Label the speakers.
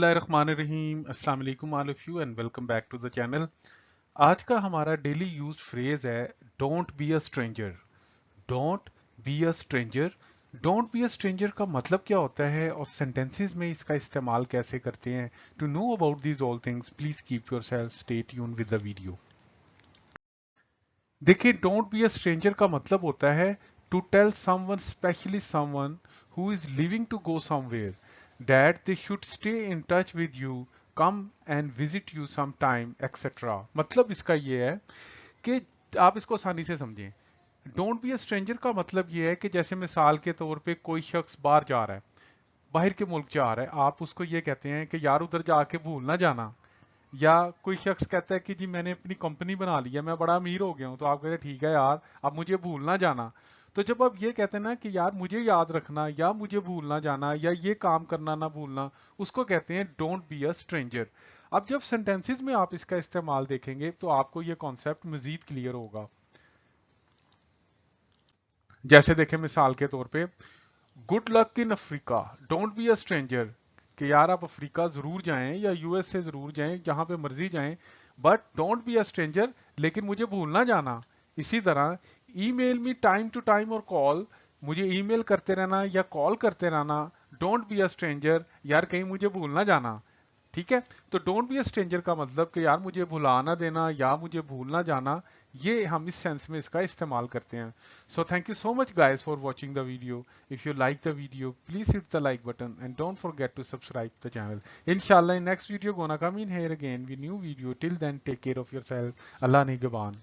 Speaker 1: बिस्मिल्लाहिर्रहमानिर्रहीम अस्सलाम वालेकुम all of you and welcome back to the channel. आज का हमारा डेली यूज्ड फ्रेज है don't be a stranger. Don't be a stranger. Don't be a stranger का मतलब क्या होता है और सेंटेंसेस में इसका इस्तेमाल कैसे करते हैं? To know about these all things please keep yourself stay tune with the video. देखिए, डोंट बी अ स्ट्रेंजर का मतलब होता है to tell someone, specially someone who is living to go somewhere, that they should stay in touch with you, come and visit you some time etcetera. मतलब इसका ये है कि आप इसको आसानी से समझें। डोंट बी अ स्ट्रेंजर का मतलब ये है कि जैसे मिसाल के तौर पे कोई शख्स बाहर जा रहा है, बाहर के मुल्क जा रहा है, आप उसको ये कहते हैं कि यार उधर जाके भूल ना जाना। या कोई शख्स कहता है कि जी मैंने अपनी कंपनी बना ली है, मैं बड़ा अमीर हो गया हूं, तो आप कहते हैं ठीक है यार, अब मुझे भूल ना जाना। तो जब आप ये कहते हैं ना कि यार मुझे याद रखना या मुझे भूल ना जाना या ये काम करना ना भूलना, उसको कहते हैं डोंट बी अ स्ट्रेंजर। अब जब सेंटेंसेस में आप इसका इस्तेमाल देखेंगे तो आपको ये कॉन्सेप्ट मजीद क्लियर होगा। जैसे देखें मिसाल के तौर पे, good luck in Africa, don't be a stranger. कि यार आप अफ्रीका जरूर जाएं या यूएस से जरूर जाएं, जहां पे मर्जी जाएं, but don't be a stranger, लेकिन मुझे भूल ना जाना। इसी तरह email me time to time और कॉल, मुझे ईमेल करते रहना या कॉल करते रहना। डोंट बी अ स्ट्रेंजर, यार कहीं मुझे भूल ना जाना। ठीक है, तो डोंट बी अ स्ट्रेंजर का मतलब कि यार मुझे भुला ना देना या मुझे भूल ना जाना, ये हम इस सेंस में इसका इस्तेमाल करते हैं। So thank you so much guys for watching the video. If you like the video, please hit the like button and don't forget to subscribe the channel. Inshallah, in next video gonna come in here again with new video. Till then, take care of yourself. Allah Nigaban.